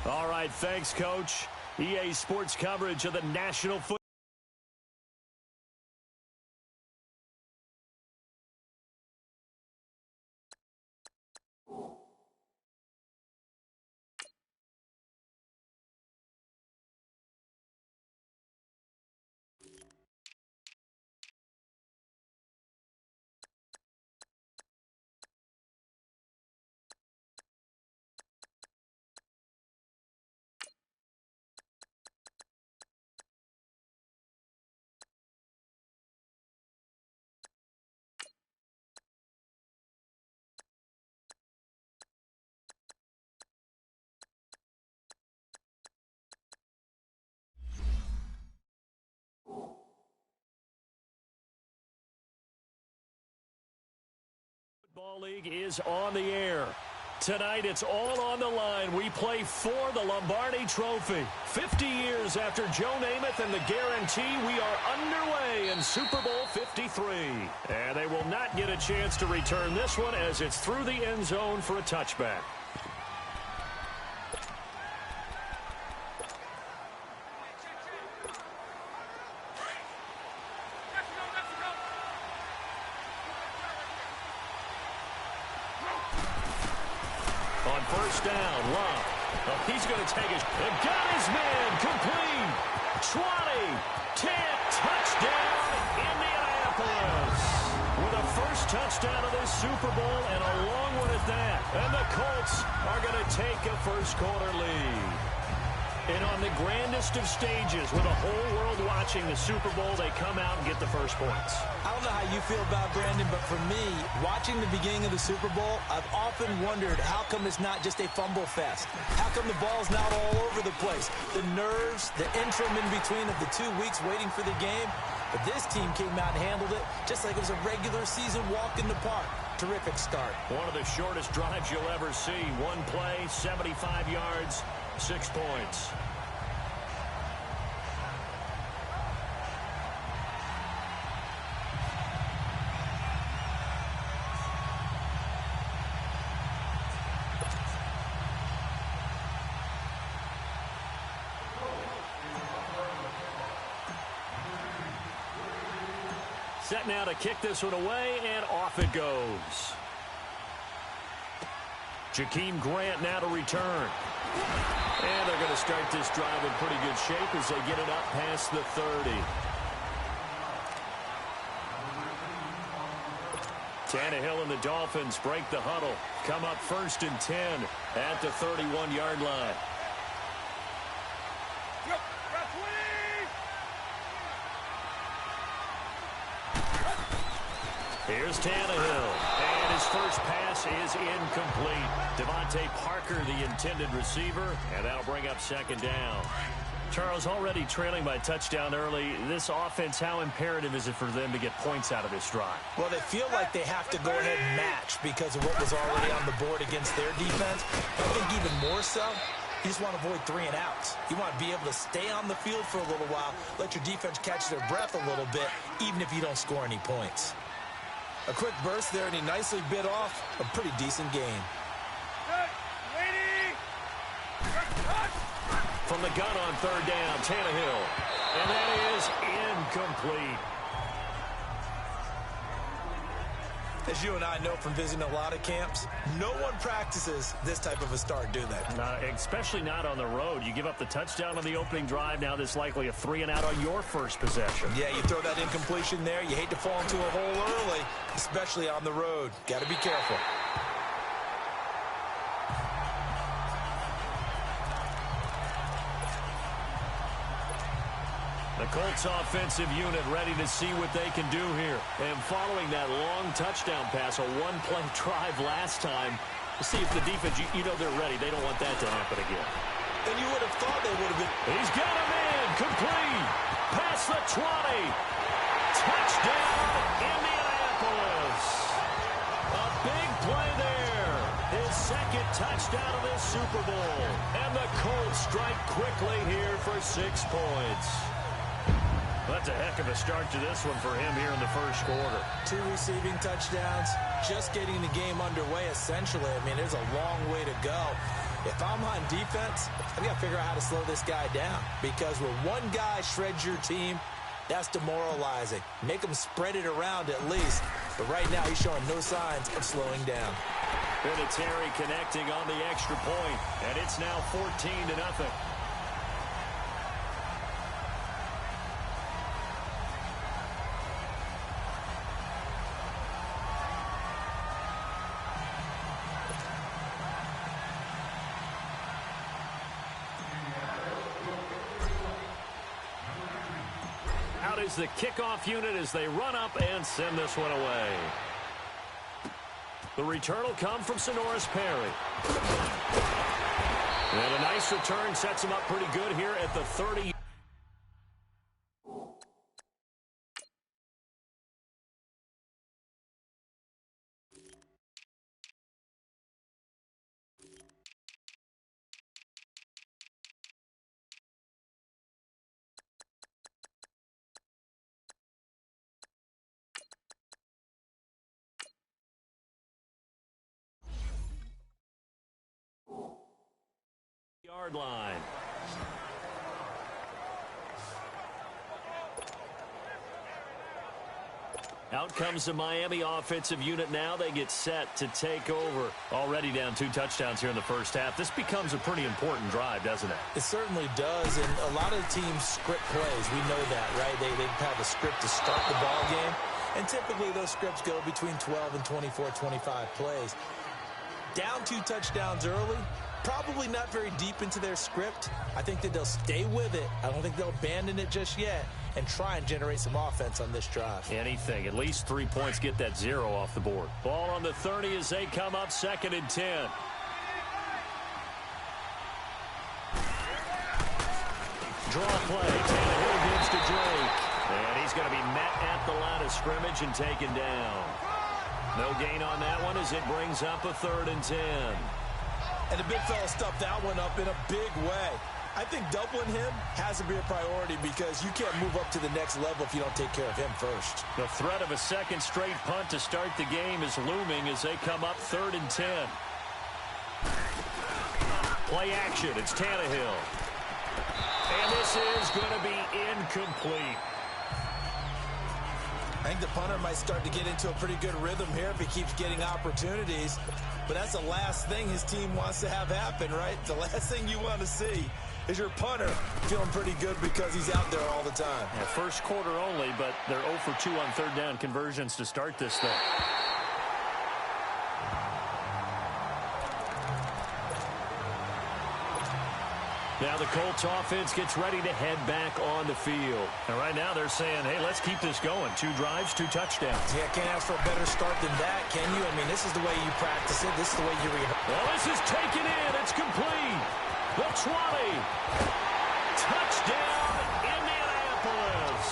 All right, thanks, Coach. EA Sports coverage of the National Football. Football League is on the air. Tonight, it's all on the line. We play for the Lombardi Trophy. 50 years after Joe Namath and the guarantee, we are underway in Super Bowl 53. And they will not get a chance to return this one as it's through the end zone for a touchback. First down, Love. Oh, he's going to take it. And got his man complete. 20, 10, touchdown, Indianapolis. With a first touchdown of this Super Bowl and a long one at that. And the Colts are going to take a first-quarter lead. And on the grandest of stages, with the whole world watching the Super Bowl, they come out and get the first points. I don't know how you feel about Brandon, but for me, watching the beginning of the Super Bowl, I've often wondered how come it's not just a fumble fest? How come the ball's not all over the place? The nerves, the interim in between of the 2 weeks waiting for the game. But this team came out and handled it just like it was a regular season walk in the park. Terrific start. One of the shortest drives you'll ever see. One play, 75 yards, 6 points. Set now to kick this one away, and off it goes. Jakeem Grant now to return. And they're going to start this drive in pretty good shape as they get it up past the 30. Tannehill and the Dolphins break the huddle. Come up 1st and 10 at the 31-yard line. Here's Tannehill, and his first pass is incomplete. Devontae Parker, the intended receiver, and that'll bring up 2nd down. Charles, already trailing by a touchdown early. This offense, how imperative is it for them to get points out of this drive? Well, they feel like they have to go ahead and match because of what was already on the board against their defense. I think even more so, you just want to avoid 3 and outs. You want to be able to stay on the field for a little while, let your defense catch their breath a little bit, even if you don't score any points. A quick burst there, and he nicely bit off a pretty decent game. From the gun on 3rd down, Tannehill. And that is incomplete. As you and I know from visiting a lot of camps, no one practices this type of a start, do they? Especially not on the road. You give up the touchdown on the opening drive. Now there's likely a 3 and out on your first possession. Yeah, you throw that incompletion there. You hate to fall into a hole early, especially on the road. Got to be careful. The Colts offensive unit ready to see what they can do here. And following that long touchdown pass, a one-play drive last time, to see if the defense, you know they're ready. They don't want that to happen again. And you would have thought they would have been. He's got him in. Complete. Past the 20. Touchdown, Indianapolis. A big play there. His 2nd touchdown of this Super Bowl. And the Colts strike quickly here for 6 points. That's a heck of a start to this one for him here in the first quarter. 2 receiving touchdowns, just getting the game underway, essentially. I mean, there's a long way to go. If I'm on defense, I've got to figure out how to slow this guy down, because when one guy shreds your team, that's demoralizing. Make him spread it around at least. But right now, he's showing no signs of slowing down. Vinatieri connecting on the extra point, and it's now 14-0. Out is the kickoff unit as they run up and send this one away. The return will come from Sonoris Perry. And a nice return sets him up pretty good here at the 30. Yard line. Out comes the Miami offensive unit now. They get set to take over. Already down 2 touchdowns here in the first half. This becomes a pretty important drive, doesn't it? It certainly does, and a lot of the teams script plays. We know that, right? They have a script to start the ball game, and typically those scripts go between 12 and 24, 25 plays. Down 2 touchdowns early, probably not very deep into their script. I think that they'll stay with it. I don't think they'll abandon it just yet and try and generate some offense on this drive. Anything. At least 3 points, get that 0 off the board. Ball on the 30 as they come up 2nd and 10. Draw play. Tannehill gives to Drake. And he's going to be met at the line of scrimmage and taken down. No gain on that one as it brings up a 3rd and 10. And the big fella stuffed that one up in a big way. I think doubling him has to be a priority, because you can't move up to the next level if you don't take care of him first. The threat of a second straight punt to start the game is looming as they come up 3rd and 10. Play action. It's Tannehill. And this is going to be incomplete. I think the punter might start to get into a pretty good rhythm here if he keeps getting opportunities. But that's the last thing his team wants to have happen, right? The last thing you want to see is your punter feeling pretty good because he's out there all the time. Yeah, first quarter only, but they're 0 for 2 on 3rd down conversions to start this thing. Now the Colts offense gets ready to head back on the field. And right now they're saying, hey, let's keep this going. 2 drives, 2 touchdowns. Yeah, can't ask for a better start than that, can you? I mean, this is the way you practice it. This is the way you rehearse. Well, this is taken in. It's complete. The 20. Touchdown, Indianapolis.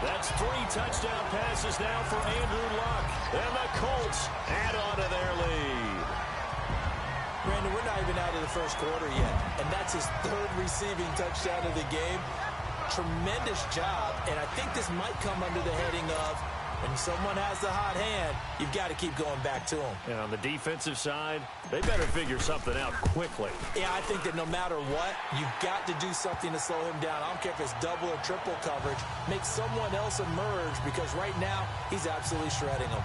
That's 3 touchdown passes now for Andrew Luck. And the Colts add on to their lead. Brandon, we're not even out of the first quarter yet, and that's his 3rd receiving touchdown of the game. Tremendous job, and I think this might come under the heading of, when someone has the hot hand, you've got to keep going back to them. And on the defensive side, they better figure something out quickly. Yeah, I think that no matter what, you've got to do something to slow him down. I don't care if it's double or triple coverage. Make someone else emerge, because right now, he's absolutely shredding them.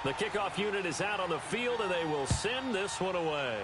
The kickoff unit is out on the field, and they will send this one away.